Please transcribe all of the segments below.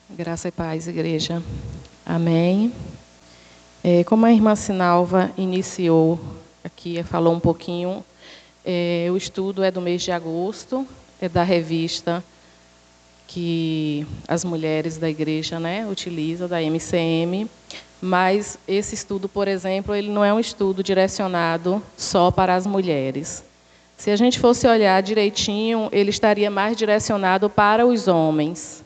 Graça e paz, igreja. Amém. Como a irmã Sinalva iniciou aqui, falou um pouquinho, o estudo é do mês de agosto, é da revista que as mulheres da igreja, utilizam, da MCM, mas esse estudo, por exemplo, ele não é um estudo direcionado só para as mulheres. Se a gente fosse olhar direitinho, ele estaria mais direcionado para os homens.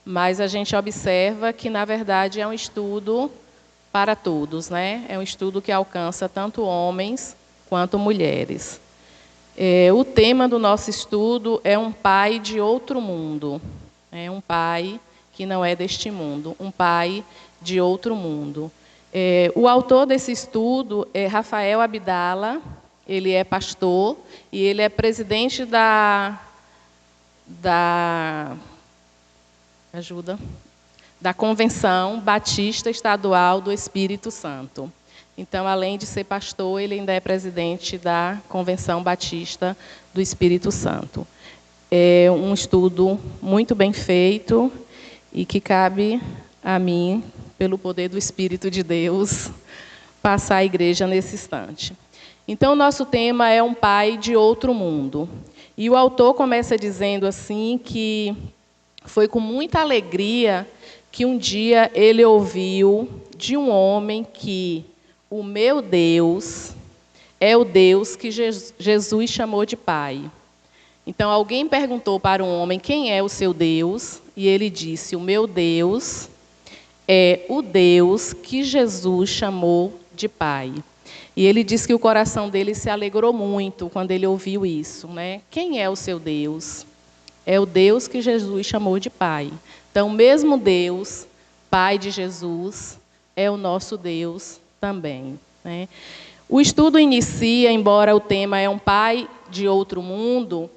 Mas a gente observa que, na verdade, é um estudo para todos, É um estudo que alcança tanto homens quanto mulheres. O tema do nosso estudo é um pai de outro mundo. É um pai que não é deste mundo, um pai de outro mundo. O autor desse estudo é Rafael Abdala, ele é pastor e ele é presidente da Convenção Batista Estadual do Espírito Santo. Então, além de ser pastor, ele ainda é presidente da Convenção Batista do Espírito Santo. É um estudo muito bem feito e que cabe a mim, pelo poder do Espírito de Deus, passar à igreja nesse instante. Então, nosso tema é um pai de outro mundo. E o autor começa dizendo assim que foi com muita alegria que um dia ele ouviu de um homem que o meu Deus é o Deus que Jesus chamou de Pai. Então, alguém perguntou para um homem quem é o seu Deus, e ele disse, o meu Deus é o Deus que Jesus chamou de Pai. E ele disse que o coração dele se alegrou muito quando ele ouviu isso, Quem é o seu Deus? É o Deus que Jesus chamou de Pai. Então, o mesmo Deus, Pai de Jesus, é o nosso Deus também. O estudo inicia, embora o tema é um pai de outro mundo,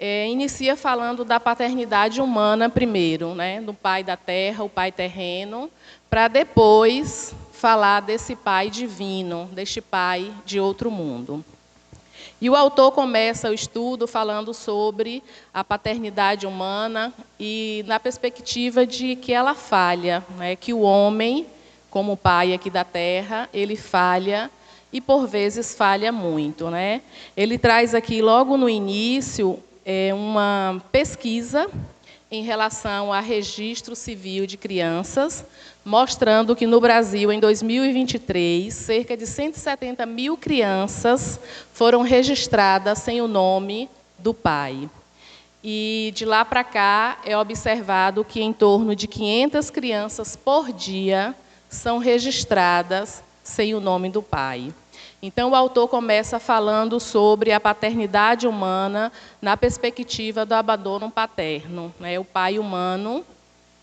inicia falando da paternidade humana primeiro, do pai da terra, o pai terreno, para depois falar desse pai divino, deste pai de outro mundo. E o autor começa o estudo falando sobre a paternidade humana e na perspectiva de que ela falha, que o homem, como pai aqui da terra, ele falha e, por vezes, falha muito. Ele traz aqui, logo no início, uma pesquisa em relação a registro civil de crianças, mostrando que no Brasil, em 2023, cerca de 170 mil crianças foram registradas sem o nome do pai. E de lá para cá é observado que em torno de 500 crianças por dia são registradas sem o nome do pai. Então, o autor começa falando sobre a paternidade humana na perspectiva do abandono paterno. O pai humano,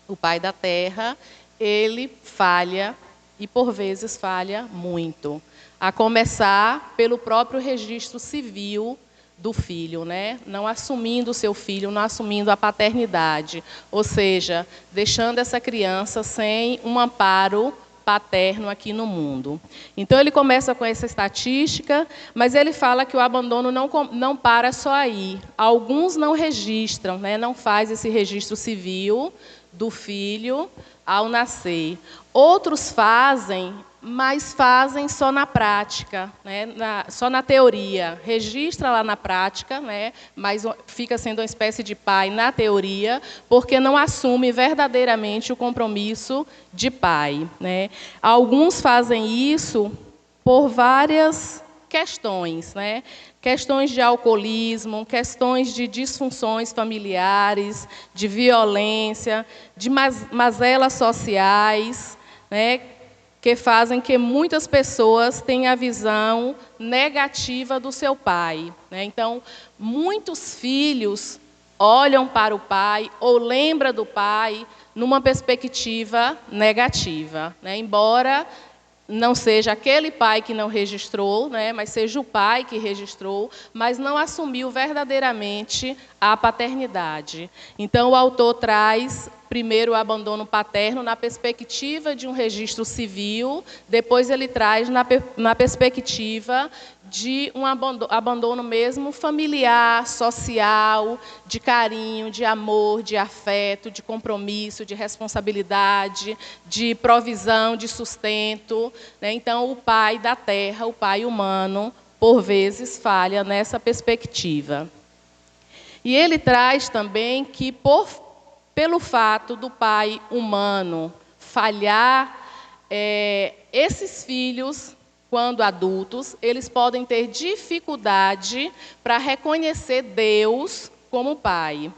o pai da terra, ele falha e, por vezes, falha muito. A começar pelo próprio registro civil do filho, não assumindo o seu filho, não assumindo a paternidade. Ou seja, deixando essa criança sem um amparo paterno aqui no mundo. Então, ele começa com essa estatística, mas ele fala que o abandono não para só aí. Alguns não registram, não faz esse registro civil do filho ao nascer. Outros fazem, mas fazem só na prática, só na teoria. Registra lá na prática, mas fica sendo uma espécie de pai na teoria, porque não assume verdadeiramente o compromisso de pai. Alguns fazem isso por várias questões, questões de alcoolismo, questões de disfunções familiares, de violência, de mazelas sociais, que fazem que muitas pessoas tenham a visão negativa do seu pai. Então, muitos filhos olham para o pai ou lembram do pai numa perspectiva negativa, embora não seja aquele pai que não registrou, mas seja o pai que registrou, mas não assumiu verdadeiramente a paternidade. Então, o autor traz primeiro o abandono paterno na perspectiva de um registro civil, depois ele traz na perspectiva de um abandono mesmo familiar, social, de carinho, de amor, de afeto, de compromisso, de responsabilidade, de provisão, de sustento, né? Então, o pai da terra, o pai humano, por vezes falha nessa perspectiva. E ele traz também que, pelo fato do pai humano falhar, esses filhos, quando adultos, eles podem ter dificuldade para reconhecer Deus como pai.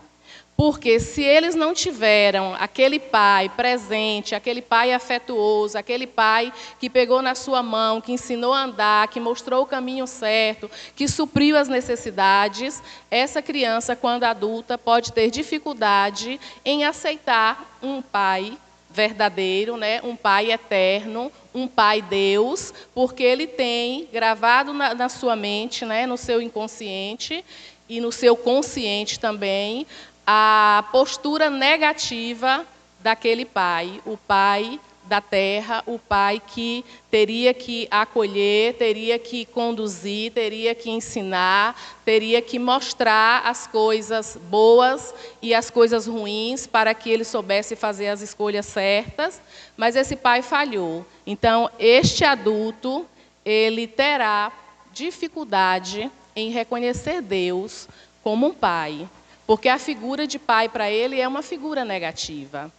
Porque se eles não tiveram aquele pai presente, aquele pai afetuoso, aquele pai que pegou na sua mão, que ensinou a andar, que mostrou o caminho certo, que supriu as necessidades, essa criança, quando adulta, pode ter dificuldade em aceitar um pai verdadeiro, né? Um pai eterno, um pai Deus, porque ele tem gravado na sua mente, né? No seu inconsciente e no seu consciente também, a postura negativa daquele pai, o pai da terra, o pai que teria que acolher, teria que conduzir, teria que ensinar, teria que mostrar as coisas boas e as coisas ruins para que ele soubesse fazer as escolhas certas, mas esse pai falhou. Então, este adulto, ele terá dificuldade em reconhecer Deus como um pai, porque a figura de pai para ele é uma figura negativa.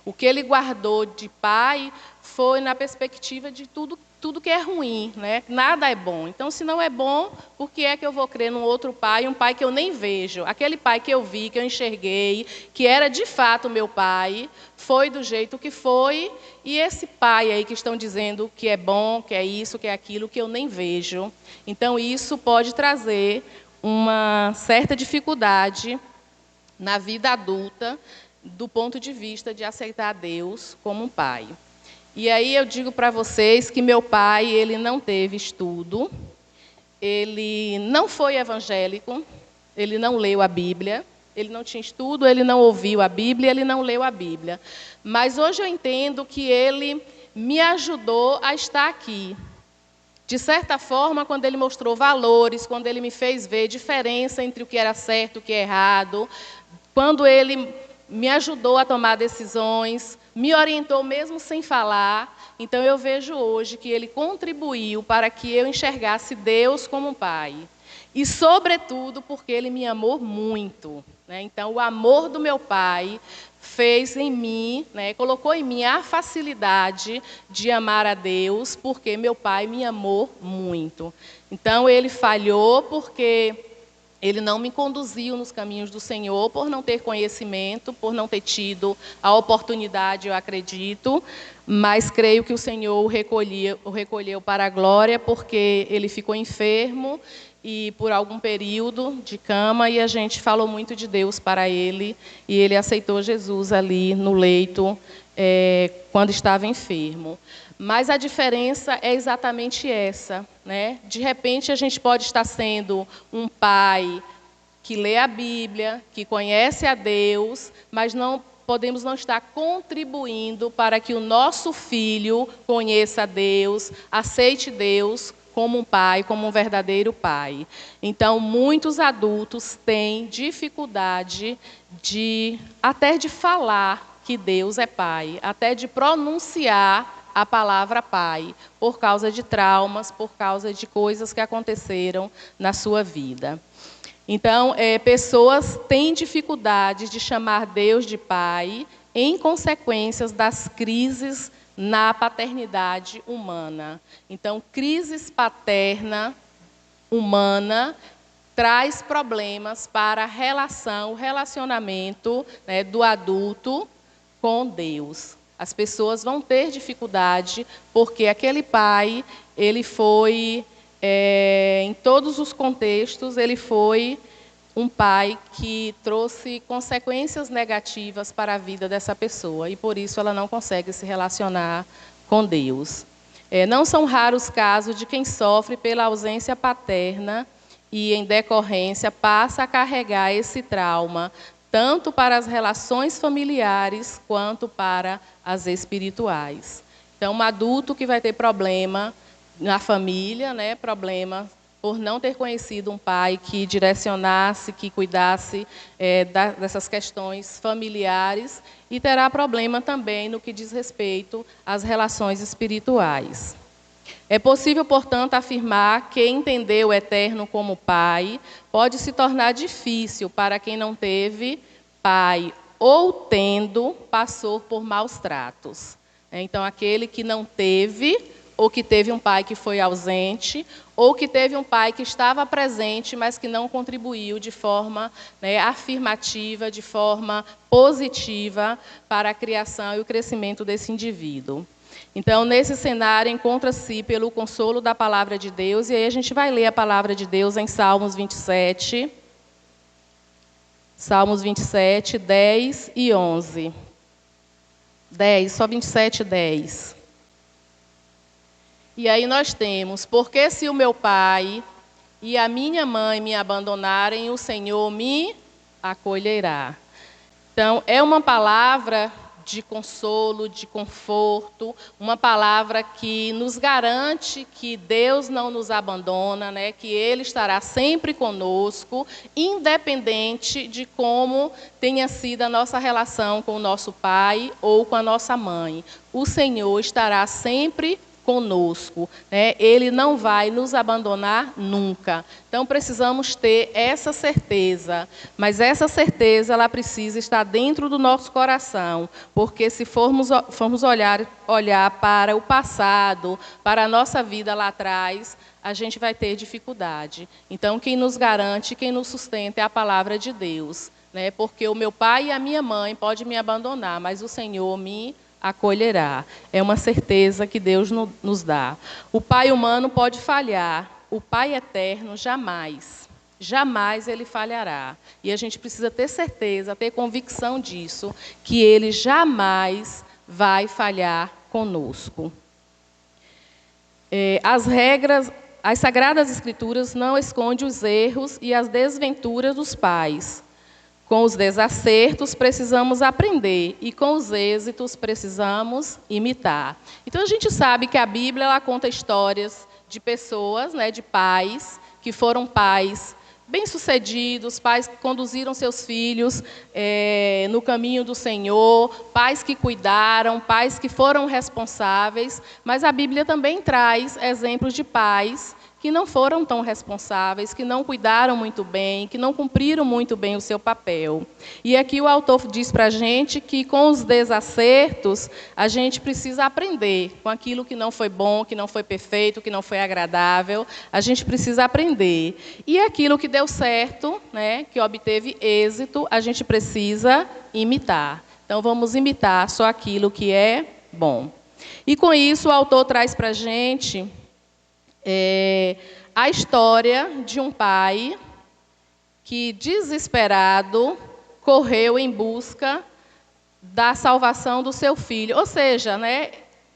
O que ele guardou de pai foi na perspectiva de tudo que é ruim, né? Nada é bom. Então, se não é bom, por que é que eu vou crer num outro pai, um pai que eu nem vejo? Aquele pai que eu vi, que eu enxerguei, que era de fato meu pai, foi do jeito que foi, e esse pai aí que estão dizendo que é bom, que é isso, que é aquilo, que eu nem vejo. Então, isso pode trazer uma certa dificuldade na vida adulta, do ponto de vista de aceitar Deus como um pai. E aí eu digo para vocês que meu pai, ele não teve estudo, ele não foi evangélico, ele não leu a Bíblia, ele não tinha estudo, ele não ouviu a Bíblia, ele não leu a Bíblia. Mas hoje eu entendo que ele me ajudou a estar aqui. De certa forma, quando ele mostrou valores, quando ele me fez ver diferença entre o que era certo e o que é errado, quando ele me ajudou a tomar decisões, me orientou mesmo sem falar. Então, eu vejo hoje que ele contribuiu para que eu enxergasse Deus como um pai. E, sobretudo, porque ele me amou muito, né? Então, o amor do meu pai fez em mim, né, colocou em mim a facilidade de amar a Deus, porque meu pai me amou muito. Então, ele falhou porque ele não me conduziu nos caminhos do Senhor por não ter conhecimento, por não ter tido a oportunidade, eu acredito, mas creio que o Senhor o recolheu para a glória, porque ele ficou enfermo e por algum período de cama, e a gente falou muito de Deus para ele, e ele aceitou Jesus ali no leito, quando estava enfermo. Mas a diferença é exatamente essa, né? De repente, a gente pode estar sendo um pai que lê a Bíblia, que conhece a Deus, mas podemos não estar contribuindo para que o nosso filho conheça a Deus, aceite Deus como um pai, como um verdadeiro pai. Então, muitos adultos têm dificuldade até de falar que Deus é pai, até de pronunciar a palavra pai, por causa de traumas, por causa de coisas que aconteceram na sua vida. Então, pessoas têm dificuldade de chamar Deus de pai em consequências das crises na paternidade humana. Então, crise paterna humana traz problemas para o relacionamento, né, do adulto com Deus. As pessoas vão ter dificuldade, porque aquele pai, ele foi, em todos os contextos, ele foi um pai que trouxe consequências negativas para a vida dessa pessoa, e por isso ela não consegue se relacionar com Deus. Não são raros casos de quem sofre pela ausência paterna e, em decorrência, passa a carregar esse trauma, tanto para as relações familiares, quanto para as espirituais. Então, um adulto que vai ter problema na família, né, problema por não ter conhecido um pai que direcionasse, que cuidasse dessas questões familiares, e terá problema também no que diz respeito às relações espirituais. É possível, portanto, afirmar que entender o Eterno como Pai pode se tornar difícil para quem não teve pai ou, tendo, passou por maus tratos. Então, aquele que não teve, ou que teve um pai que foi ausente, ou que teve um pai que estava presente, mas que não contribuiu de forma afirmativa, de forma positiva para a criação e o crescimento desse indivíduo. Então, nesse cenário, encontra-se pelo consolo da palavra de Deus, e aí a gente vai ler a palavra de Deus em Salmos 27, Salmos 27, 10 e 11. 10, só 27, 10. E aí nós temos: porque se o meu pai e a minha mãe me abandonarem, o Senhor me acolherá. Então, é uma palavra de consolo, de conforto, uma palavra que nos garante que Deus não nos abandona, né? Que Ele estará sempre conosco, independente de como tenha sido a nossa relação com o nosso pai ou com a nossa mãe. O Senhor estará sempre conosco, né? Ele não vai nos abandonar nunca. Então, precisamos ter essa certeza, mas essa certeza ela precisa estar dentro do nosso coração, porque se formos olhar para o passado, para a nossa vida lá atrás, a gente vai ter dificuldade. Então, quem nos garante, quem nos sustenta é a palavra de Deus, né? Porque o meu pai e a minha mãe podem me abandonar, mas o Senhor me acolherá. É uma certeza que Deus nos dá. O pai humano pode falhar, o pai eterno jamais. Jamais ele falhará. E a gente precisa ter certeza, ter convicção disso, que ele jamais vai falhar conosco. As Sagradas Escrituras não escondem os erros e as desventuras dos pais. Com os desacertos, precisamos aprender, e com os êxitos, precisamos imitar. Então, a gente sabe que a Bíblia ela conta histórias de pessoas, né, de pais, que foram pais bem-sucedidos, pais que conduziram seus filhos no caminho do Senhor, pais que cuidaram, pais que foram responsáveis, mas a Bíblia também traz exemplos de pais que não foram tão responsáveis, que não cuidaram muito bem, que não cumpriram muito bem o seu papel. E aqui o autor diz para a gente que com os desacertos, a gente precisa aprender com aquilo que não foi bom, que não foi perfeito, que não foi agradável, a gente precisa aprender. E aquilo que deu certo, né, que obteve êxito, a gente precisa imitar. Então, vamos imitar só aquilo que é bom. E com isso, o autor traz para a gente a história de um pai que, desesperado, correu em busca da salvação do seu filho, ou seja, né,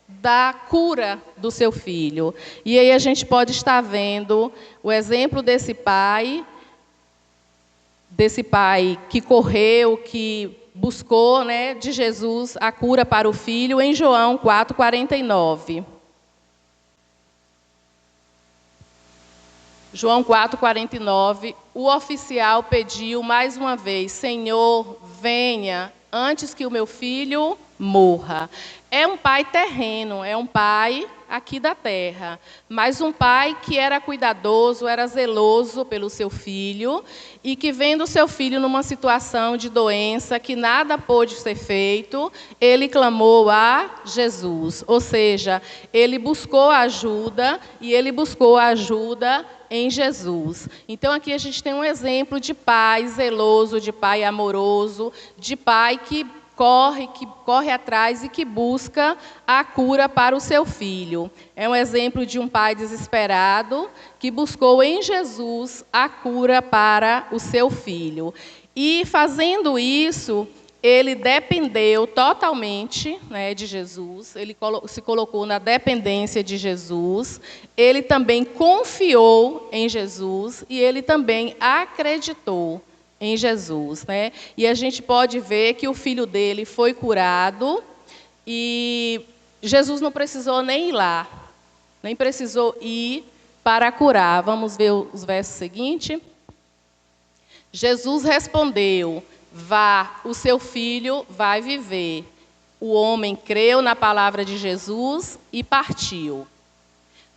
da cura do seu filho. E aí a gente pode estar vendo o exemplo desse pai que correu, que buscou, né, de Jesus a cura para o filho, em João 4:49. João 4:49, o oficial pediu mais uma vez: Senhor, venha antes que o meu filho morra. É um pai terreno, é um pai aqui da terra, mas um pai que era cuidadoso, era zeloso pelo seu filho, e que, vendo o seu filho numa situação de doença, que nada pôde ser feito, ele clamou a Jesus. Ou seja, ele buscou ajuda, e ele buscou ajuda em Jesus. Então, aqui a gente tem um exemplo de pai zeloso, de pai amoroso, de pai que corre atrás e que busca a cura para o seu filho. É um exemplo de um pai desesperado que buscou em Jesus a cura para o seu filho. E, fazendo isso, ele dependeu totalmente, né, de Jesus, ele se colocou na dependência de Jesus, ele também confiou em Jesus e ele também acreditou em Jesus, né? E a gente pode ver que o filho dele foi curado e Jesus não precisou nem ir lá, nem precisou ir para curar. Vamos ver os versos seguintes. Jesus respondeu: vá, o seu filho vai viver. O homem creu na palavra de Jesus e partiu.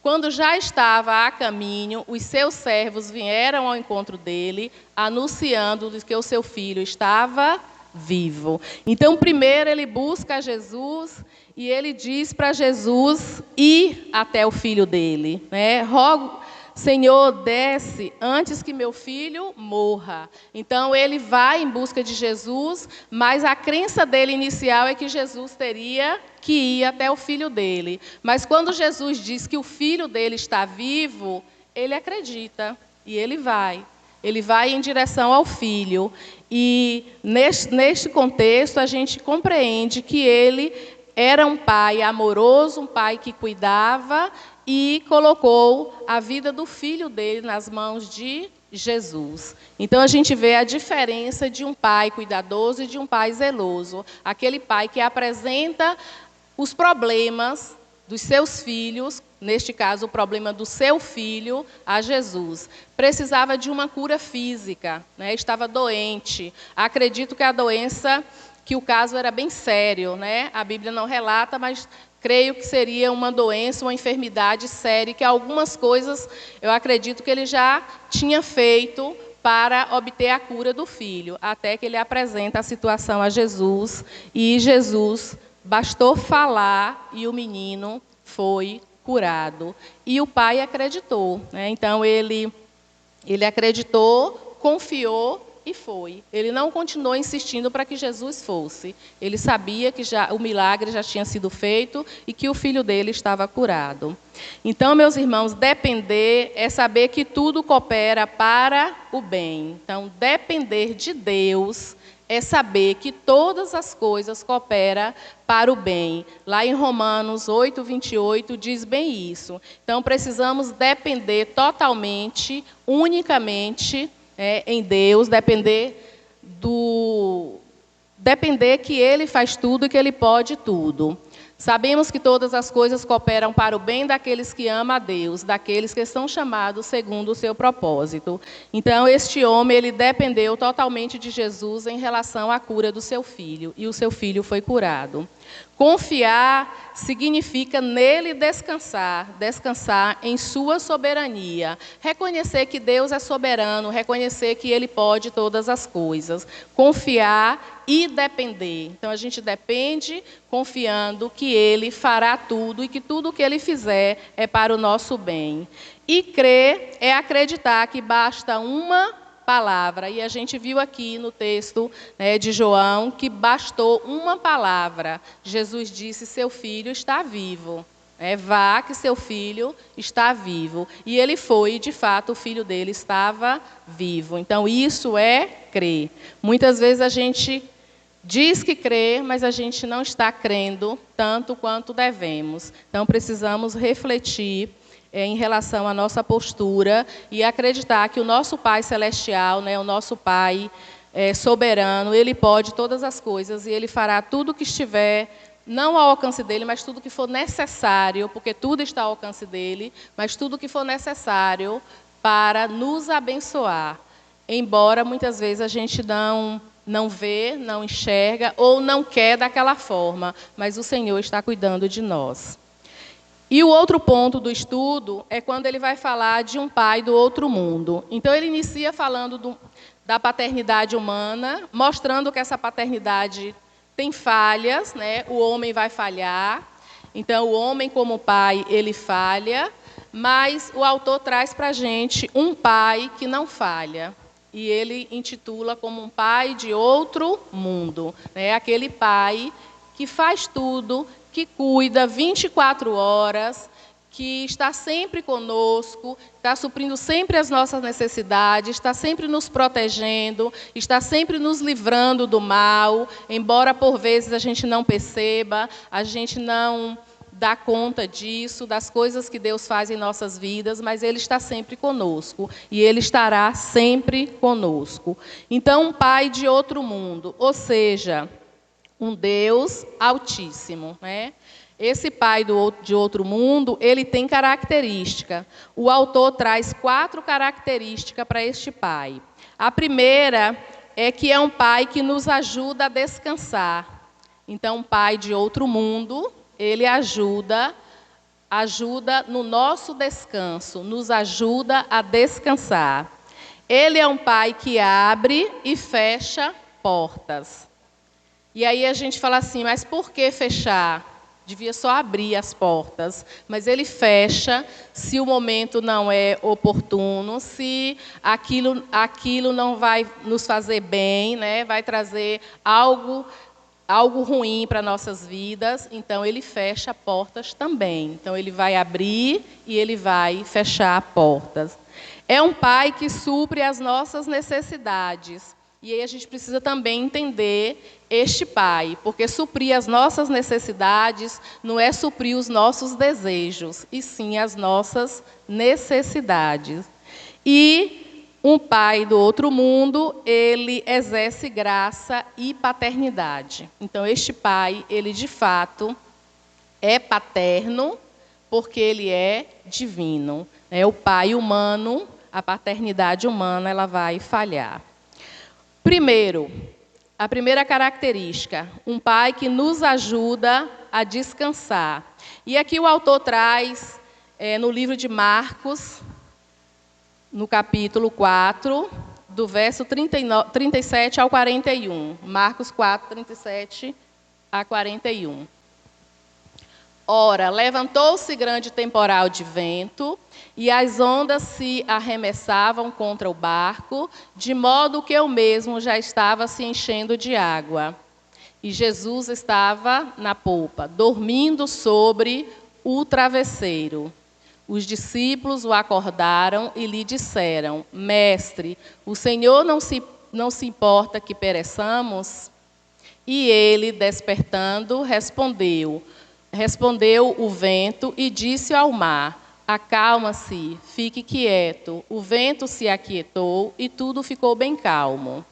Quando já estava a caminho, os seus servos vieram ao encontro dele, anunciando que o seu filho estava vivo. Então, primeiro ele busca Jesus e ele diz para Jesus ir até o filho dele, né? Rogo, Senhor, desce antes que meu filho morra. Então, ele vai em busca de Jesus, mas a crença dele inicial é que Jesus teria que ir até o filho dele. Mas quando Jesus diz que o filho dele está vivo, ele acredita e ele vai. Ele vai em direção ao filho. E neste contexto, a gente compreende que ele era um pai amoroso, um pai que cuidava e colocou a vida do filho dele nas mãos de Jesus. Então, a gente vê a diferença de um pai cuidadoso e de um pai zeloso. Aquele pai que apresenta os problemas dos seus filhos, neste caso, o problema do seu filho, a Jesus. Precisava de uma cura física, né? Estava doente. Acredito que a doença, que o caso era bem sério, né? A Bíblia não relata, mas creio que seria uma doença, uma enfermidade séria, que algumas coisas eu acredito que ele já tinha feito para obter a cura do filho, até que ele apresenta a situação a Jesus, e Jesus bastou falar e o menino foi curado. E o pai acreditou, né? Então ele acreditou, confiou e foi. Ele não continuou insistindo para que Jesus fosse. Ele sabia que o milagre já tinha sido feito e que o filho dele estava curado. Então, meus irmãos, depender é saber que tudo coopera para o bem. Então, depender de Deus é saber que todas as coisas cooperam para o bem. Lá em Romanos 8:28 diz bem isso. Então, precisamos depender totalmente, unicamente, em Deus, depender que Ele faz tudo e que Ele pode tudo. Sabemos que todas as coisas cooperam para o bem daqueles que amam a Deus, daqueles que são chamados segundo o seu propósito. Então, este homem, ele dependeu totalmente de Jesus em relação à cura do seu filho, e o seu filho foi curado. Confiar significa nele descansar, descansar em sua soberania. Reconhecer que Deus é soberano, reconhecer que Ele pode todas as coisas. Confiar e depender. Então, a gente depende confiando que Ele fará tudo e que tudo o que Ele fizer é para o nosso bem. E crer é acreditar que basta uma palavra. E a gente viu aqui no texto, né, de João que bastou uma palavra. Jesus disse: seu filho está vivo. Vá que seu filho está vivo. E ele foi, e de fato o filho dele estava vivo. Então isso é crer. Muitas vezes a gente diz que crê, mas a gente não está crendo tanto quanto devemos. Então precisamos refletir em relação à nossa postura e acreditar que o nosso Pai Celestial, né, o nosso Pai soberano, Ele pode todas as coisas e Ele fará tudo o que estiver, não ao alcance dEle, mas tudo o que for necessário, porque tudo está ao alcance dEle, mas tudo o que for necessário para nos abençoar. Embora muitas vezes a gente não vê, não enxerga ou não quer daquela forma, mas o Senhor está cuidando de nós. E o outro ponto do estudo é quando ele vai falar de um pai do outro mundo. Então, ele inicia falando da paternidade humana, mostrando que essa paternidade tem falhas, né? O homem vai falhar. Então, o homem como pai, ele falha, mas o autor traz para a gente um pai que não falha. E ele intitula como um pai de outro mundo, né? Aquele pai que faz tudo, que cuida 24 horas, que está sempre conosco, está suprindo sempre as nossas necessidades, está sempre nos protegendo, está sempre nos livrando do mal, embora por vezes a gente não perceba, a gente não dá conta disso, das coisas que Deus faz em nossas vidas, mas Ele está sempre conosco, e Ele estará sempre conosco. Então, um pai de outro mundo, ou seja, um Deus altíssimo, né? Esse pai de outro mundo, ele tem característica. O autor traz 4 características para este pai. A primeira é que é um pai que nos ajuda a descansar. Então, um pai de outro mundo, ele ajuda no nosso descanso, nos ajuda a descansar. Ele é um pai que abre e fecha portas. E aí a gente fala assim, mas por que fechar? Devia só abrir as portas. Mas ele fecha se o momento não é oportuno, se aquilo não vai nos fazer bem, né? Vai trazer algo ruim para nossas vidas. Então, ele fecha portas também. Então, ele vai abrir e ele vai fechar portas. É um pai que supre as nossas necessidades. E aí a gente precisa também entender este pai, porque suprir as nossas necessidades não é suprir os nossos desejos, e sim as nossas necessidades. E um pai do outro mundo, ele exerce graça e paternidade. Então, este pai, ele de fato é paterno, porque ele é divino. O pai humano, a paternidade humana, ela vai falhar. Primeiro, a primeira característica, um pai que nos ajuda a descansar. E aqui o autor traz, no livro de Marcos, no capítulo 4, do verso 37 ao 41. Marcos 4, 37 a 41. Ora, levantou-se grande temporal de vento, e as ondas se arremessavam contra o barco, de modo que o mesmo já estava se enchendo de água. E Jesus estava na polpa, dormindo sobre o travesseiro. Os discípulos o acordaram e lhe disseram, Mestre, o Senhor não se importa que pereçamos? E ele, despertando, respondeu o vento e disse ao mar, acalma-se, fique quieto. O vento se aquietou e tudo ficou bem calmo.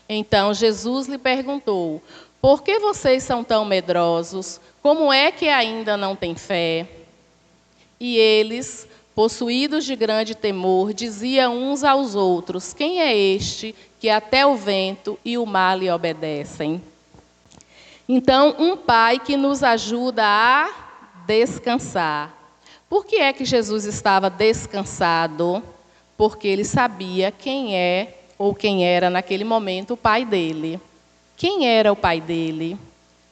Então Jesus lhe perguntou, por que vocês são tão medrosos? Como é que ainda não têm fé? E eles, possuídos de grande temor, diziam uns aos outros, quem é este que até o vento e o mar lhe obedecem? Então, um pai que nos ajuda a descansar. Por que é que Jesus estava descansado? Porque ele sabia quem é ou quem era naquele momento o pai dele. Quem era o pai dele?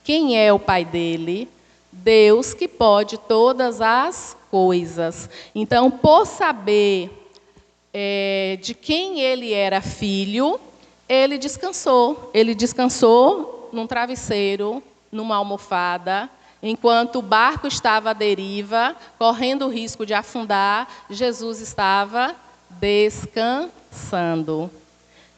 Quem é o pai dele? Deus que pode todas as coisas. Então, por saber de quem ele era filho, ele descansou. Ele descansou num travesseiro, numa almofada, enquanto o barco estava à deriva, correndo o risco de afundar, Jesus estava descansando.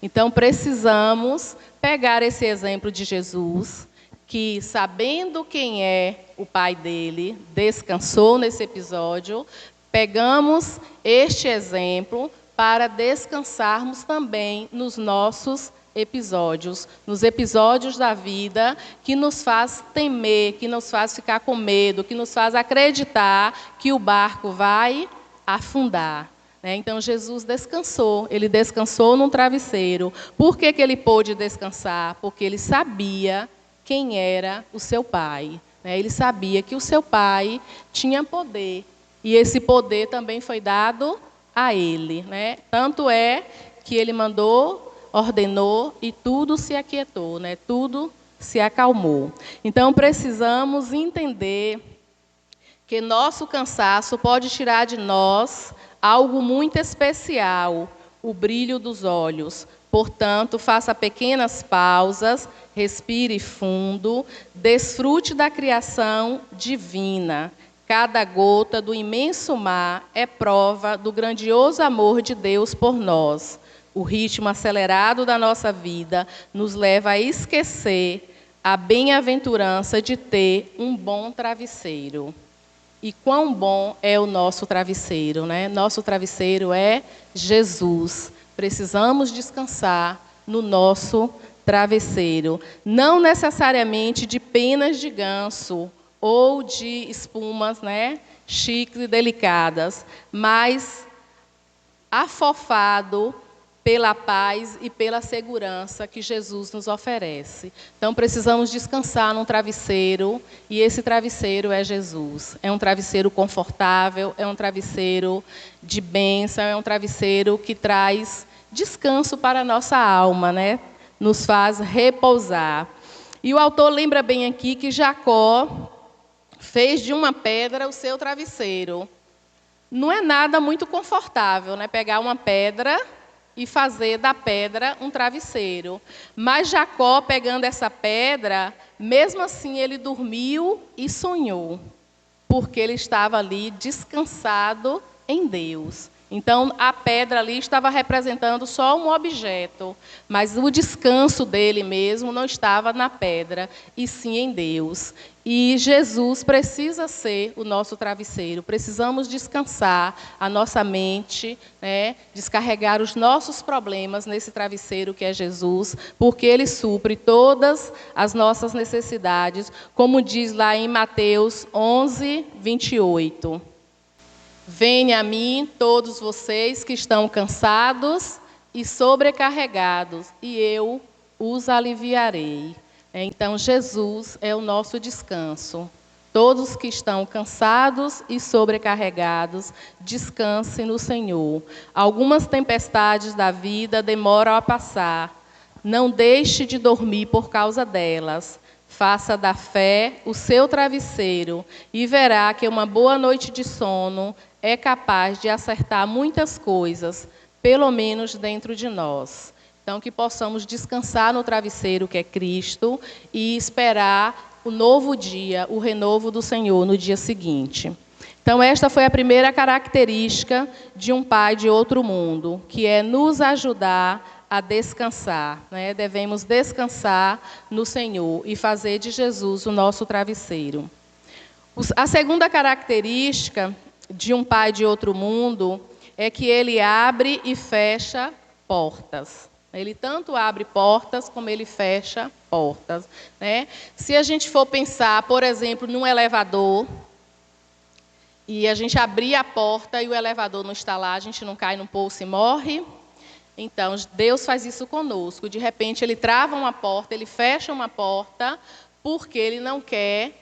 Então, precisamos pegar esse exemplo de Jesus, que, sabendo quem é o pai dele, descansou nesse episódio, pegamos este exemplo para descansarmos também nos nossos episódios, nos episódios da vida que nos faz temer, que nos faz ficar com medo, que nos faz acreditar que o barco vai afundar. Então, Jesus descansou, ele descansou num travesseiro. Por que ele pôde descansar? Porque ele sabia quem era o seu pai. Ele sabia que o seu pai tinha poder, e esse poder também foi dado a ele. Tanto é que ele ordenou e tudo se aquietou, tudo se acalmou. Então, precisamos entender que nosso cansaço pode tirar de nós algo muito especial, o brilho dos olhos. Portanto, faça pequenas pausas, respire fundo, desfrute da criação divina. Cada gota do imenso mar é prova do grandioso amor de Deus por nós. O ritmo acelerado da nossa vida nos leva a esquecer a bem-aventurança de ter um bom travesseiro. E quão bom é o nosso travesseiro, Nosso travesseiro é Jesus. Precisamos descansar no nosso travesseiro, não necessariamente de penas de ganso ou de espumas, né, chiques e delicadas, mas afofado pela paz e pela segurança que Jesus nos oferece. Então, precisamos descansar num travesseiro, e esse travesseiro é Jesus. É um travesseiro confortável, é um travesseiro de bênção, é um travesseiro que traz descanso para a nossa alma, né? Nos faz repousar. E o autor lembra bem aqui que Jacó fez de uma pedra o seu travesseiro. Não é nada muito confortável, né? Pegar uma pedra e fazer da pedra um travesseiro. Mas Jacó, pegando essa pedra, mesmo assim ele dormiu e sonhou, porque ele estava ali descansado em Deus. Então, a pedra ali estava representando só um objeto, mas o descanso dele mesmo não estava na pedra, e sim em Deus. E Jesus precisa ser o nosso travesseiro. Precisamos descansar a nossa mente, né, descarregar os nossos problemas nesse travesseiro que é Jesus, porque Ele supre todas as nossas necessidades, como diz lá em Mateus 11, 28. Venha a mim todos vocês que estão cansados e sobrecarregados, e eu os aliviarei. Então, Jesus é o nosso descanso. Todos que estão cansados e sobrecarregados, descansem no Senhor. Algumas tempestades da vida demoram a passar. Não deixe de dormir por causa delas. Faça da fé o seu travesseiro e verá que uma boa noite de sono é capaz de acertar muitas coisas, pelo menos dentro de nós. Então, que possamos descansar no travesseiro que é Cristo e esperar o novo dia, o renovo do Senhor no dia seguinte. Então, esta foi a primeira característica de um pai de outro mundo, que é nos ajudar a descansar, né? Devemos descansar no Senhor e fazer de Jesus o nosso travesseiro. A segunda característica de um pai de outro mundo é que ele abre e fecha portas. Ele tanto abre portas como ele fecha portas, né? Se a gente for pensar, por exemplo, num elevador, e a gente abrir a porta e o elevador não está lá, a gente não cai no poço e morre. Então, Deus faz isso conosco. De repente, Ele trava uma porta, Ele fecha uma porta, porque Ele não quer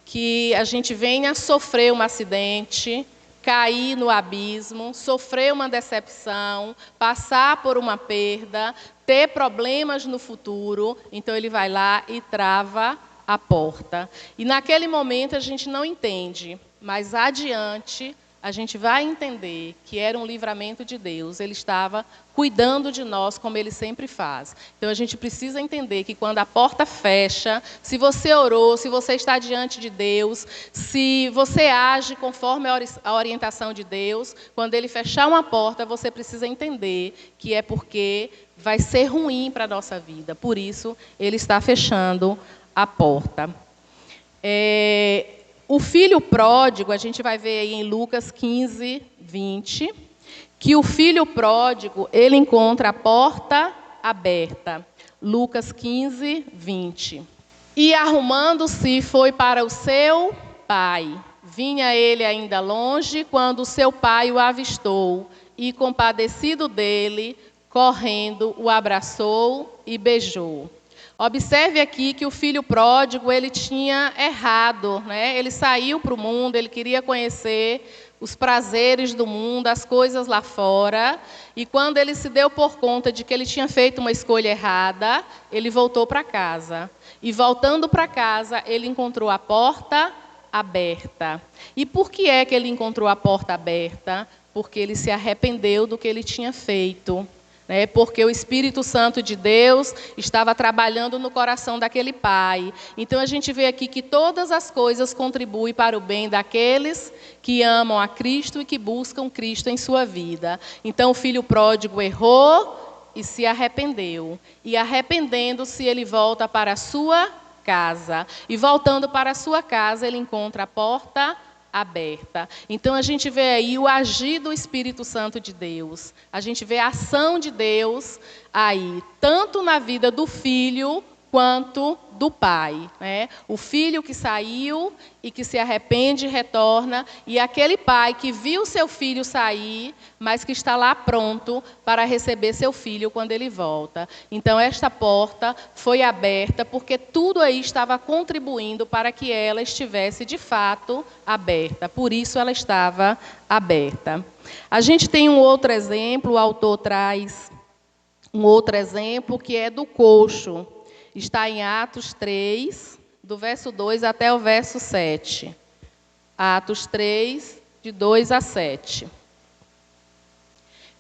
que a gente venha sofrer um acidente, cair no abismo, sofrer uma decepção, passar por uma perda, ter problemas no futuro. Então, Ele vai lá e trava a porta. E naquele momento a gente não entende, mas adiante a gente vai entender que era um livramento de Deus. Ele estava cuidando de nós como Ele sempre faz. Então, a gente precisa entender que quando a porta fecha, se você orou, se você está diante de Deus, se você age conforme a orientação de Deus, quando Ele fechar uma porta, você precisa entender que é porque vai ser ruim para a nossa vida. Por isso, Ele está fechando a porta. O filho pródigo, a gente vai ver aí em Lucas 15, 20, que o filho pródigo, ele encontra a porta aberta. Lucas 15, 20. E arrumando-se, foi para o seu pai. Vinha ele ainda longe, quando o seu pai o avistou, e compadecido dele, correndo, o abraçou e beijou. Observe aqui que o filho pródigo, ele tinha errado, né? Ele saiu para o mundo, ele queria conhecer os prazeres do mundo, as coisas lá fora, e quando ele se deu por conta de que ele tinha feito uma escolha errada, ele voltou para casa. E voltando para casa, ele encontrou a porta aberta. E por que é que ele encontrou a porta aberta? Porque ele se arrependeu do que ele tinha feito. Porque o Espírito Santo de Deus estava trabalhando no coração daquele pai. Então, a gente vê aqui que todas as coisas contribuem para o bem daqueles que amam a Cristo e que buscam Cristo em sua vida. Então, o filho pródigo errou e se arrependeu. E arrependendo-se, ele volta para a sua casa. E voltando para a sua casa, ele encontra a porta aberta. Então, a gente vê aí o agir do Espírito Santo de Deus. A gente vê a ação de Deus aí, tanto na vida do filho quanto do pai, né? O filho que saiu e que se arrepende e retorna, e aquele pai que viu seu filho sair, mas que está lá pronto para receber seu filho quando ele volta. Então, esta porta foi aberta porque tudo aí estava contribuindo para que ela estivesse, de fato, aberta. Por isso, ela estava aberta. A gente tem um outro exemplo, o autor traz um outro exemplo, que é do coxo. Está em Atos 3, do verso 2 até o verso 7. Atos 3, de 2 a 7.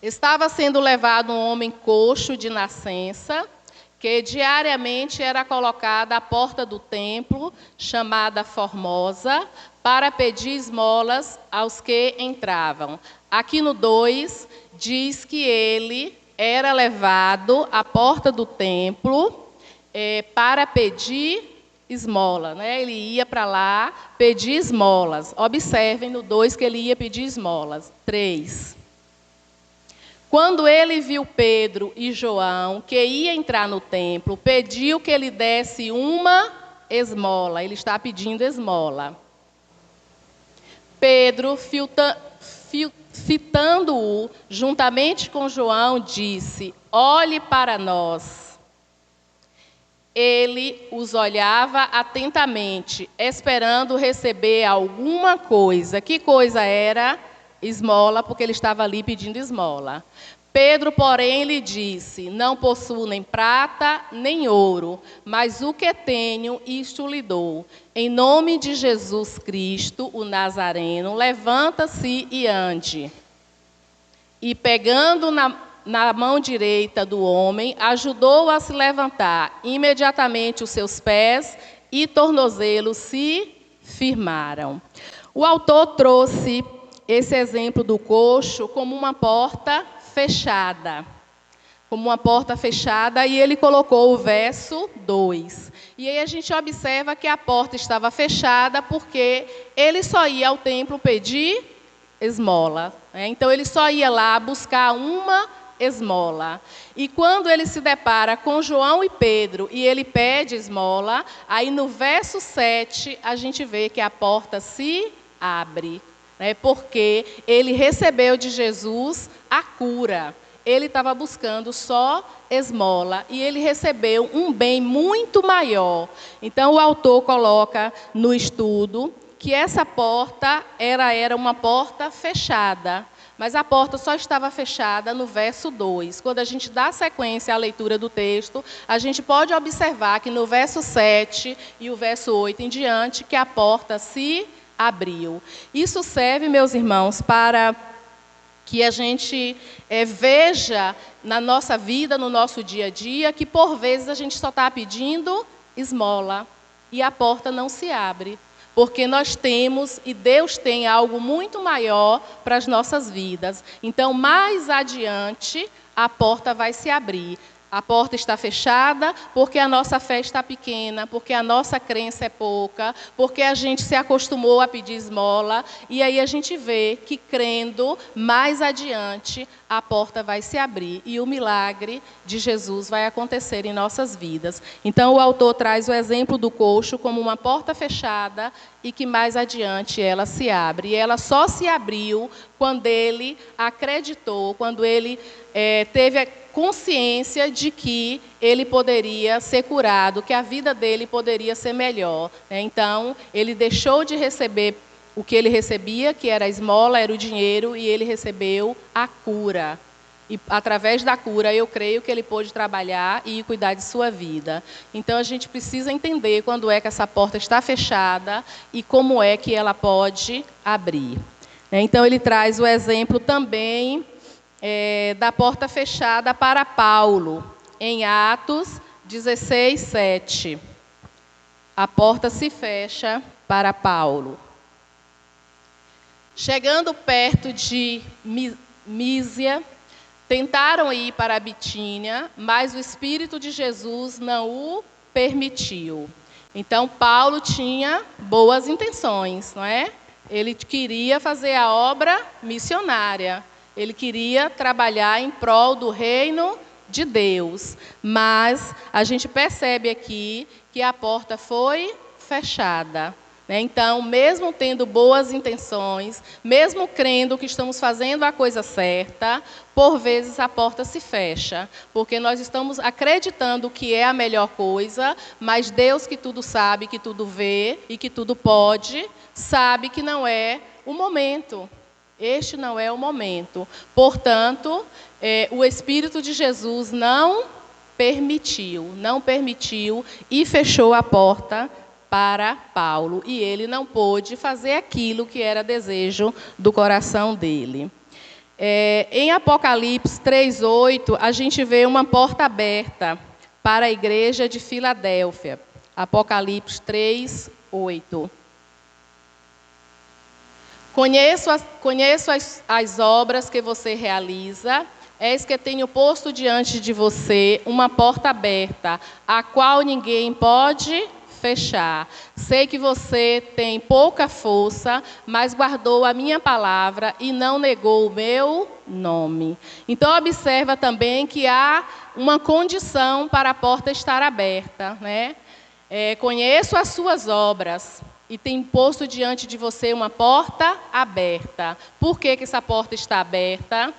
Estava sendo levado um homem coxo de nascença, que diariamente era colocado à porta do templo, chamada Formosa, para pedir esmolas aos que entravam. Aqui no 2, diz que ele era levado à porta do templo para pedir esmola, né? Ele ia para lá pedir esmolas. Observem no 2 que ele ia pedir esmolas. 3. Quando ele viu Pedro e João, que ia entrar no templo, pediu que ele desse uma esmola. Ele está pedindo esmola. Pedro, fitando-o juntamente com João, disse: olhe para nós. Ele os olhava atentamente, esperando receber alguma coisa. Que coisa era? Esmola, porque ele estava ali pedindo esmola. Pedro, porém, lhe disse: não possuo nem prata, nem ouro, mas o que tenho, isto lhe dou. Em nome de Jesus Cristo, o Nazareno, levanta-se e ande. E pegando na mão direita do homem, ajudou-o a se levantar. Imediatamente os seus pés e tornozelos se firmaram. O autor trouxe esse exemplo do coxo como uma porta fechada. Como uma porta fechada, e ele colocou o verso 2. E aí a gente observa que a porta estava fechada porque ele só ia ao templo pedir esmola, né? Então ele só ia lá buscar uma esmola. E quando ele se depara com João e Pedro e ele pede esmola, aí no verso 7 a gente vê que a porta se abre, né? Porque ele recebeu de Jesus a cura. Ele estava buscando só esmola e ele recebeu um bem muito maior. Então o autor coloca no estudo que essa porta era uma porta fechada. Mas a porta só estava fechada no verso 2. Quando a gente dá sequência à leitura do texto, a gente pode observar que no verso 7 e o verso 8 em diante, que a porta se abriu. Isso serve, meus irmãos, para que a gente veja na nossa vida, no nosso dia a dia, que por vezes a gente só está pedindo esmola e a porta não se abre. Porque nós temos e Deus tem algo muito maior para as nossas vidas. Então, mais adiante, a porta vai se abrir. A porta está fechada porque a nossa fé está pequena, porque a nossa crença é pouca, porque a gente se acostumou a pedir esmola. E aí a gente vê que, crendo, mais adiante, a porta vai se abrir e o milagre de Jesus vai acontecer em nossas vidas. Então, o autor traz o exemplo do coxo como uma porta fechada e que mais adiante ela se abre. E ela só se abriu quando ele acreditou, quando ele teve a consciência de que ele poderia ser curado, que a vida dele poderia ser melhor. Então, ele deixou de receber o que ele recebia, que era a esmola, era o dinheiro, e ele recebeu a cura. E, através da cura, eu creio que ele pôde trabalhar e cuidar de sua vida. Então, a gente precisa entender quando é que essa porta está fechada e como é que ela pode abrir. Então, ele traz o exemplo também da porta fechada para Paulo, em Atos 16, 7. A porta se fecha para Paulo. Chegando perto de Mísia, tentaram ir para a Bitínia, mas o Espírito de Jesus não o permitiu. Então, Paulo tinha boas intenções, não é? Ele queria fazer a obra missionária. Ele queria trabalhar em prol do reino de Deus. Mas a gente percebe aqui que a porta foi fechada. Então, mesmo tendo boas intenções, mesmo crendo que estamos fazendo a coisa certa, por vezes a porta se fecha, porque nós estamos acreditando que é a melhor coisa, mas Deus, que tudo sabe, que tudo vê e que tudo pode, sabe que não é o momento. Este não é o momento. Portanto, o Espírito de Jesus não permitiu e fechou a porta para Paulo, e ele não pôde fazer aquilo que era desejo do coração dele. Em Apocalipse 3:8, a gente vê uma porta aberta para a igreja de Filadélfia. Apocalipse 3:8. Conheço as obras que você realiza, eis que tenho posto diante de você uma porta aberta, a qual ninguém pode fechar. Sei que você tem pouca força, mas guardou a minha palavra e não negou o meu nome. Então, observa também que há uma condição para a porta estar aberta, né? Conheço as suas obras e tenho posto diante de você uma porta aberta. Por que essa porta está aberta?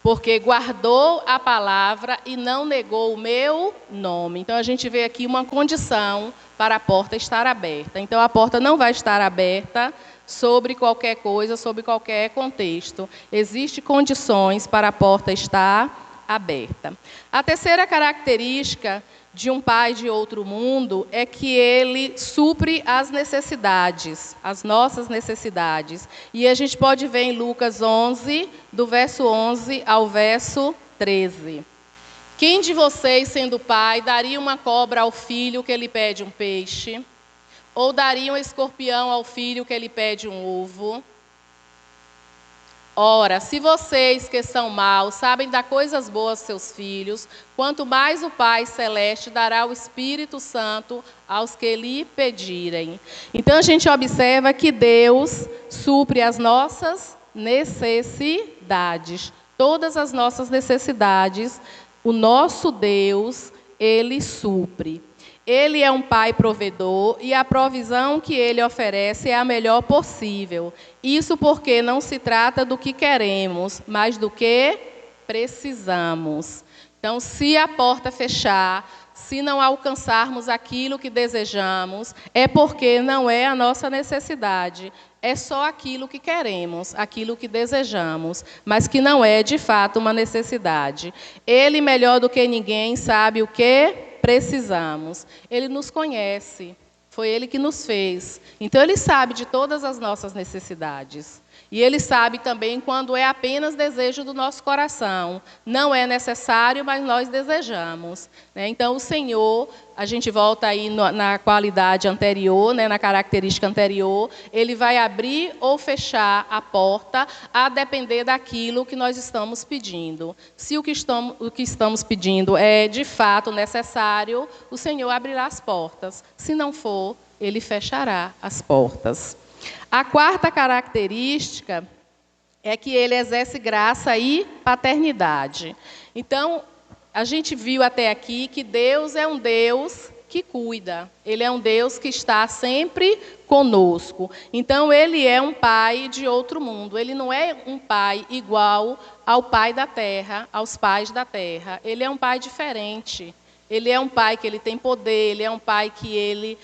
Porque guardou a palavra e não negou o meu nome. Então, a gente vê aqui uma condição para a porta estar aberta. Então, a porta não vai estar aberta sobre qualquer coisa, sobre qualquer contexto. Existem condições para a porta estar aberta. A terceira característica de um pai de outro mundo é que ele supre as necessidades, as nossas necessidades. E a gente pode ver em Lucas 11, do verso 11 ao verso 13. Quem de vocês, sendo pai, daria uma cobra ao filho que lhe pede um peixe? Ou daria um escorpião ao filho que lhe pede um ovo? Ora, se vocês que são maus sabem dar coisas boas aos seus filhos, quanto mais o Pai Celeste dará o Espírito Santo aos que lhe pedirem. Então a gente observa que Deus supre as nossas necessidades. Todas as nossas necessidades, o nosso Deus, Ele supre. Ele é um pai provedor e a provisão que ele oferece é a melhor possível. Isso porque não se trata do que queremos, mas do que precisamos. Então, se a porta fechar, se não alcançarmos aquilo que desejamos, é porque não é a nossa necessidade. É só aquilo que queremos, aquilo que desejamos, mas que não é, de fato, uma necessidade. Ele, melhor do que ninguém, sabe o que precisamos. Ele nos conhece, foi Ele que nos fez. Então, Ele sabe de todas as nossas necessidades. E Ele sabe também quando é apenas desejo do nosso coração. Não é necessário, mas nós desejamos. Então, o Senhor, a gente volta aí na qualidade anterior, na característica anterior, Ele vai abrir ou fechar a porta a depender daquilo que nós estamos pedindo. Se o que estamos pedindo é de fato necessário, o Senhor abrirá as portas. Se não for, Ele fechará as portas. A quarta característica é que ele exerce graça e paternidade. Então, a gente viu até aqui que Deus é um Deus que cuida. Ele é um Deus que está sempre conosco. Então, ele é um pai de outro mundo. Ele não é um pai igual ao pai da terra, aos pais da terra. Ele é um pai diferente. Ele é um pai que ele tem poder, ele é um pai que ele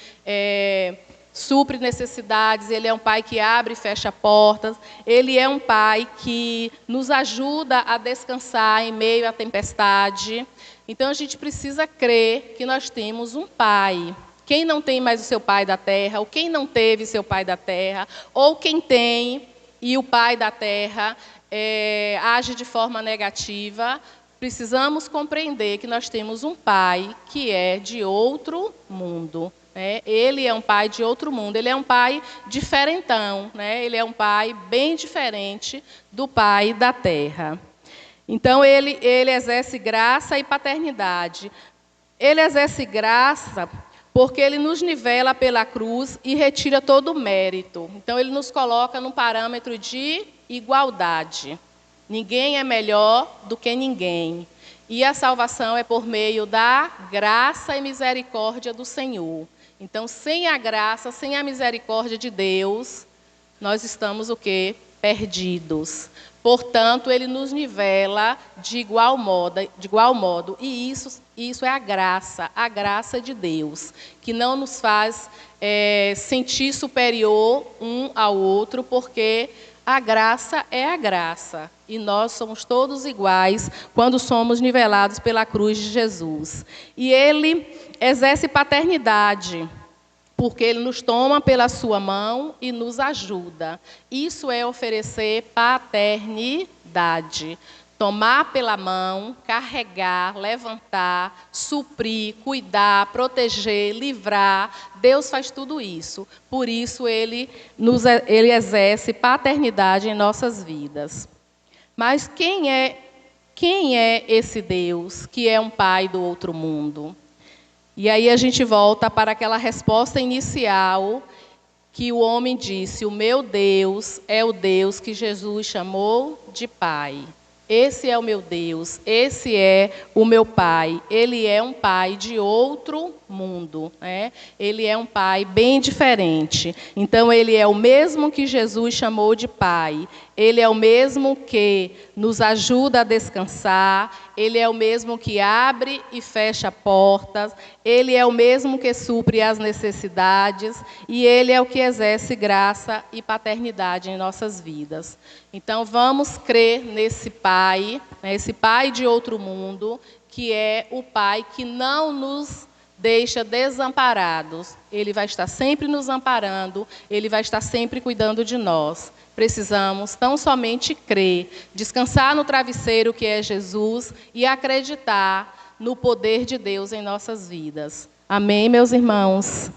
supre necessidades, ele é um pai que abre e fecha portas, ele é um pai que nos ajuda a descansar em meio à tempestade. Então, a gente precisa crer que nós temos um pai. Quem não tem mais o seu pai da terra, ou quem não teve seu pai da terra, ou quem tem e o pai da terra age de forma negativa, precisamos compreender que nós temos um pai que é de outro mundo. Ele é um pai de outro mundo, ele é um pai diferentão, ele é um pai bem diferente do pai da terra. Então, ele exerce graça e paternidade. Ele exerce graça porque ele nos nivela pela cruz e retira todo o mérito. Então, ele nos coloca num parâmetro de igualdade. Ninguém é melhor do que ninguém. E a salvação é por meio da graça e misericórdia do Senhor. Então, sem a graça, sem a misericórdia de Deus, nós estamos o quê? Perdidos. Portanto, ele nos nivela de igual modo. E isso é a graça de Deus, que não nos faz sentir superior um ao outro, porque a graça é a graça. E nós somos todos iguais quando somos nivelados pela cruz de Jesus. E ele exerce paternidade, porque ele nos toma pela sua mão e nos ajuda. Isso é oferecer paternidade. Tomar pela mão, carregar, levantar, suprir, cuidar, proteger, livrar. Deus faz tudo isso. Por isso ele exerce paternidade em nossas vidas. Mas quem é esse Deus que é um pai do outro mundo? E aí a gente volta para aquela resposta inicial que o homem disse: o meu Deus é o Deus que Jesus chamou de Pai. Esse é o meu Deus, esse é o meu Pai. Ele é um Pai de outro mundo, né? Ele é um Pai bem diferente. Então, ele é o mesmo que Jesus chamou de Pai. Ele é o mesmo que nos ajuda a descansar. Ele é o mesmo que abre e fecha portas. Ele é o mesmo que supre as necessidades. E ele é o que exerce graça e paternidade em nossas vidas. Então, vamos crer nesse Pai, né, esse Pai de outro mundo, que é o Pai que não nos deixa desamparados. Ele vai estar sempre nos amparando, ele vai estar sempre cuidando de nós. Precisamos tão somente crer, descansar no travesseiro que é Jesus e acreditar no poder de Deus em nossas vidas. Amém, meus irmãos?